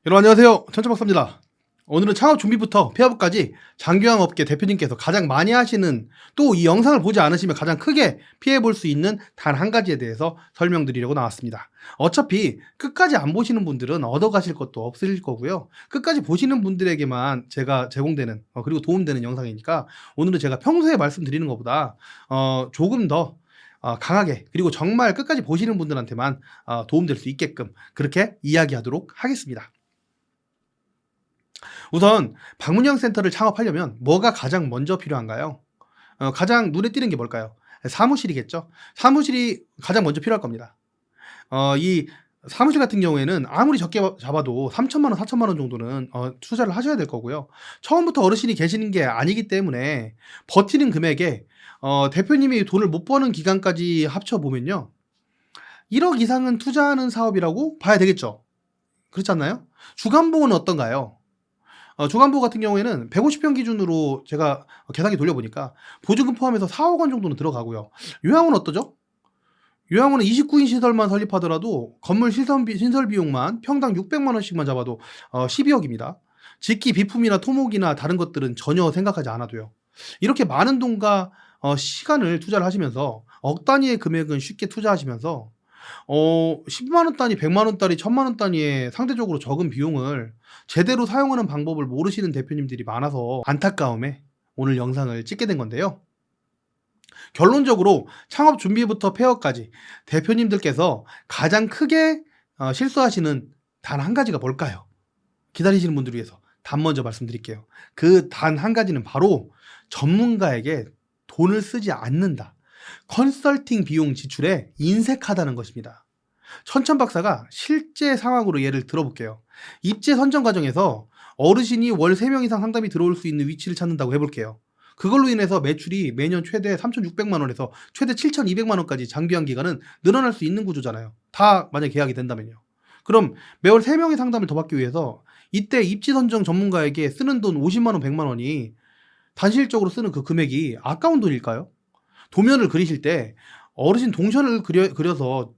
여러분 안녕하세요. 천천박사입니다. 오늘은 창업 준비부터 폐업까지 장기영 업계 대표님께서 가장 많이 하시는, 또 이 영상을 보지 않으시면 가장 크게 피해 볼 수 있는 단 한 가지에 대해서 설명드리려고 나왔습니다. 어차피 끝까지 안 보시는 분들은 얻어가실 것도 없을 거고요. 끝까지 보시는 분들에게만 제가 제공되는 그리고 도움되는 영상이니까 오늘은 제가 평소에 말씀드리는 것보다 조금 더 강하게, 그리고 정말 끝까지 보시는 분들한테만 도움될 수 있게끔 그렇게 이야기하도록 하겠습니다. 우선 방문형 센터를 창업하려면 뭐가 가장 먼저 필요한가요? 가장 눈에 띄는 게 뭘까요? 사무실이겠죠. 사무실이 가장 먼저 필요할 겁니다. 이 사무실 같은 경우에는 아무리 적게 잡아도 3천만 원, 4천만 원 정도는 투자를 하셔야 될 거고요. 처음부터 어르신이 계시는 게 아니기 때문에 버티는 금액에 대표님이 돈을 못 버는 기간까지 합쳐보면요, 1억 이상은 투자하는 사업이라고 봐야 되겠죠. 그렇지 않나요? 주간보는 어떤가요? 주간보 같은 경우에는 150평 기준으로 제가 계산기 돌려보니까 보증금 포함해서 4억 원 정도는 들어가고요. 요양원 어떠죠? 요양원은 29인 시설만 설립하더라도 건물 신설 비용만 평당 600만 원씩만 잡아도 12억입니다. 직기 비품이나 토목이나 다른 것들은 전혀 생각하지 않아도요. 이렇게 많은 돈과 시간을 투자를 하시면서 억 단위의 금액은 쉽게 투자하시면서 10만 원 단위, 100만 원 단위, 1000만 원 단위의 상대적으로 적은 비용을 제대로 사용하는 방법을 모르시는 대표님들이 많아서 안타까움에 오늘 영상을 찍게 된 건데요. 결론적으로 창업 준비부터 폐업까지 대표님들께서 가장 크게 실수하시는 단 한 가지가 뭘까요? 기다리시는 분들 위해서 단 먼저 말씀드릴게요. 그 단 한 가지는 바로 전문가에게 돈을 쓰지 않는다. 컨설팅 비용 지출에 인색하다는 것입니다. 천천박사가 실제 상황으로 예를 들어볼게요. 입재 선정 과정에서 어르신이 월 3명 이상 상담이 들어올 수 있는 위치를 찾는다고 해볼게요. 그걸로 인해서 매출이 매년 최대 3,600만 원에서 최대 7,200만 원까지 장기한 기간은 늘어날 수 있는 구조잖아요. 다 만약에 계약이 된다면요. 그럼 매월 3명의 상담을 더 받기 위해서 이때 입지 선정 전문가에게 쓰는 돈 50만 원, 100만 원이 단실적으로 쓰는 그 금액이 아까운 돈일까요? 도면을 그리실 때 어르신 동선을 그려서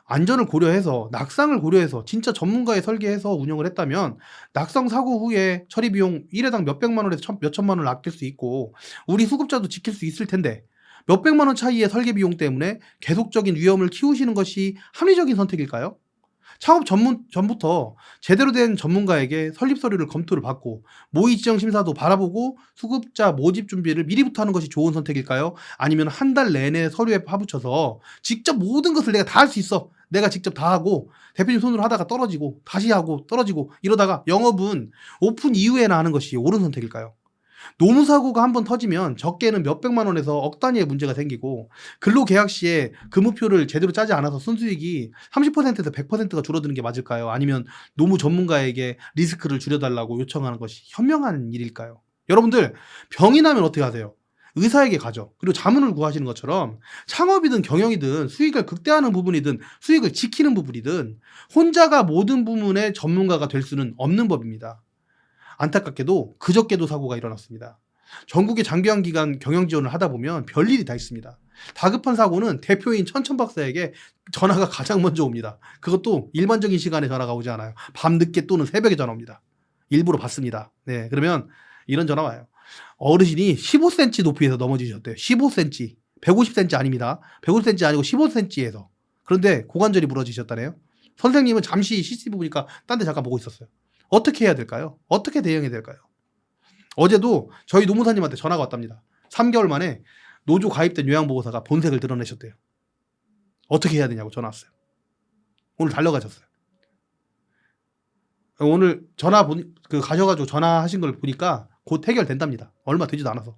안전을 고려해서, 낙상을 고려해서 진짜 전문가의 설계해서 운영을 했다면 낙상 사고 후에 처리 비용 1회당 몇백만 원에서 몇천만 원을 아낄 수 있고 우리 수급자도 지킬 수 있을 텐데, 몇백만 원 차이의 설계 비용 때문에 계속적인 위험을 키우시는 것이 합리적인 선택일까요? 창업 전부터 제대로 된 전문가에게 설립 서류를 검토를 받고 모의 지정 심사도 바라보고 수급자 모집 준비를 미리부터 하는 것이 좋은 선택일까요? 아니면 한 달 내내 서류에 파묻혀서 직접 모든 것을 내가 다 할 수 있어, 내가 직접 다 하고 대표님 손으로 하다가 떨어지고 다시 하고 떨어지고 이러다가 영업은 오픈 이후에나 하는 것이 옳은 선택일까요? 노무사고가 한번 터지면 적게는 몇백만 원에서 억 단위의 문제가 생기고 근로계약 시에 근무표를 제대로 짜지 않아서 순수익이 30%에서 100%가 줄어드는 게 맞을까요? 아니면 노무 전문가에게 리스크를 줄여달라고 요청하는 것이 현명한 일일까요? 여러분들, 병이 나면 어떻게 하세요? 의사에게 가죠. 그리고 자문을 구하시는 것처럼 창업이든 경영이든 수익을 극대화하는 부분이든 수익을 지키는 부분이든 혼자가 모든 부문의 전문가가 될 수는 없는 법입니다. 안타깝게도 그저께도 사고가 일어났습니다. 전국의 장기한 기간 경영 지원을 하다 보면 별일이 다 있습니다. 다급한 사고는 대표인 천천박사에게 전화가 가장 먼저 옵니다. 그것도 일반적인 시간에 전화가 오지 않아요. 밤늦게 또는 새벽에 전화 옵니다. 일부러 받습니다. 네, 그러면 이런 전화 와요. 어르신이 15cm 높이에서 넘어지셨대요. 15cm. 150cm 아닙니다. 150cm 아니고 15cm에서. 그런데 고관절이 부러지셨다네요. 선생님은 잠시 CCTV 보니까 딴 데 잠깐 보고 있었어요. 어떻게 해야 될까요? 어떻게 대응해야 될까요? 어제도 저희 노무사님한테 전화가 왔답니다. 3개월 만에 노조 가입된 요양보호사가 본색을 드러내셨대요. 어떻게 해야 되냐고 전화 왔어요. 오늘 달려가셨어요. 오늘 가셔가지고 전화하신 걸 보니까 곧 해결된답니다. 얼마 되지도 않아서.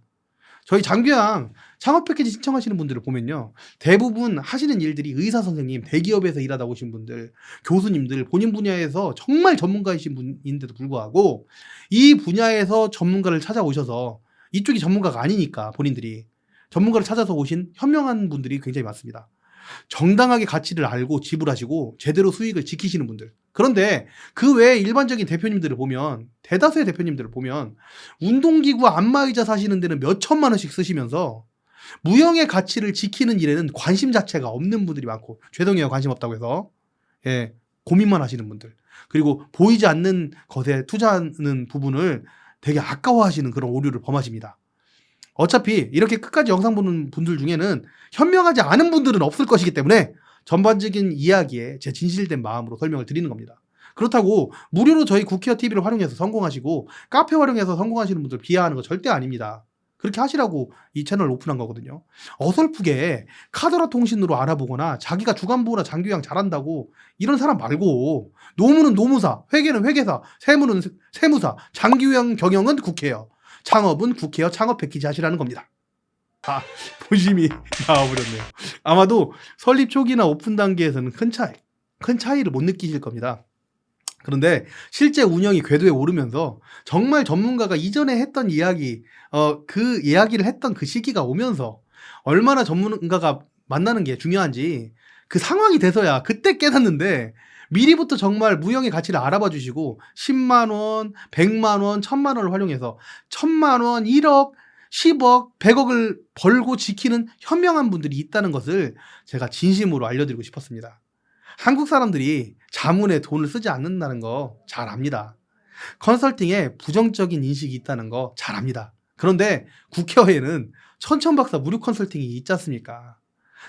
저희 장교양 창업 패키지 신청하시는 분들을 보면요, 대부분 하시는 일들이 의사 선생님, 대기업에서 일하다 오신 분들, 교수님들, 본인 분야에서 정말 전문가이신 분인데도 불구하고 이 분야에서 전문가를 찾아오셔서, 이쪽이 전문가가 아니니까 본인들이 전문가를 찾아서 오신 현명한 분들이 굉장히 많습니다. 정당하게 가치를 알고 지불하시고 제대로 수익을 지키시는 분들. 그런데 그 외에 일반적인 대표님들을 보면, 대다수의 대표님들을 보면 운동기구 안마의자 사시는 데는 몇 천만 원씩 쓰시면서 무형의 가치를 지키는 일에는 관심 자체가 없는 분들이 많고, 죄송해요 관심 없다고 해서, 예, 고민만 하시는 분들. 그리고 보이지 않는 것에 투자하는 부분을 되게 아까워하시는 그런 오류를 범하십니다. 어차피 이렇게 끝까지 영상 보는 분들 중에는 현명하지 않은 분들은 없을 것이기 때문에 전반적인 이야기에 제 진실된 마음으로 설명을 드리는 겁니다. 그렇다고 무료로 저희 국회어 TV를 활용해서 성공하시고 카페 활용해서 성공하시는 분들 비하하는 거 절대 아닙니다. 그렇게 하시라고 이 채널을 오픈한 거거든요. 어설프게 카더라 통신으로 알아보거나 자기가 주간보나 장기요양 잘한다고 이런 사람 말고 노무는 노무사, 회계는 회계사, 세무는 세무사, 장기요양 경영은 국회요. 창업은 국회어 창업 패키지 하시라는 겁니다. 아, 본심이 나와버렸네요. 아마도 설립 초기나 오픈 단계에서는 큰 차이를 못 느끼실 겁니다. 그런데 실제 운영이 궤도에 오르면서 정말 전문가가 이전에 했던 이야기, 그 이야기를 했던 그 시기가 오면서 얼마나 전문가가 만나는 게 중요한지 그 상황이 돼서야 그때 깨닫는데 미리부터 정말 무형의 가치를 알아봐 주시고 10만 원, 100만 원, 1000만 원을 활용해서 1000만 원, 1억, 10억, 100억을 벌고 지키는 현명한 분들이 있다는 것을 제가 진심으로 알려드리고 싶었습니다. 한국 사람들이 자문에 돈을 쓰지 않는다는 거 잘 압니다. 컨설팅에 부정적인 인식이 있다는 거 잘 압니다. 그런데 국회의회는 천천박사 무료 컨설팅이 있지 않습니까?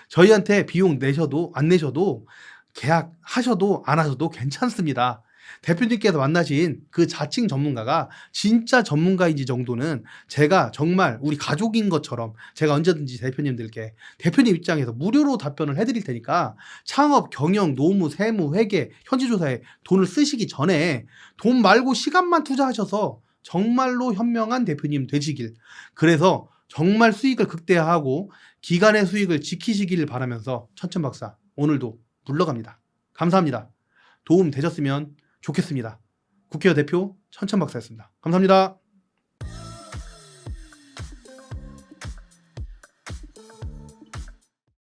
저희한테 비용 내셔도 안 내셔도 계약하셔도 안 하셔도 괜찮습니다. 대표님께서 만나신 그 자칭 전문가가 진짜 전문가인지 정도는 제가 정말 우리 가족인 것처럼 제가 언제든지 대표님들께 대표님 입장에서 무료로 답변을 해드릴 테니까 창업, 경영, 노무, 세무, 회계, 현지조사에 돈을 쓰시기 전에 돈 말고 시간만 투자하셔서 정말로 현명한 대표님 되시길, 그래서 정말 수익을 극대화하고 기간의 수익을 지키시길 바라면서 천천박사 오늘도 물러갑니다. 감사합니다. 도움 되셨으면 좋겠습니다. 국회의원 대표 천천박사였습니다. 감사합니다.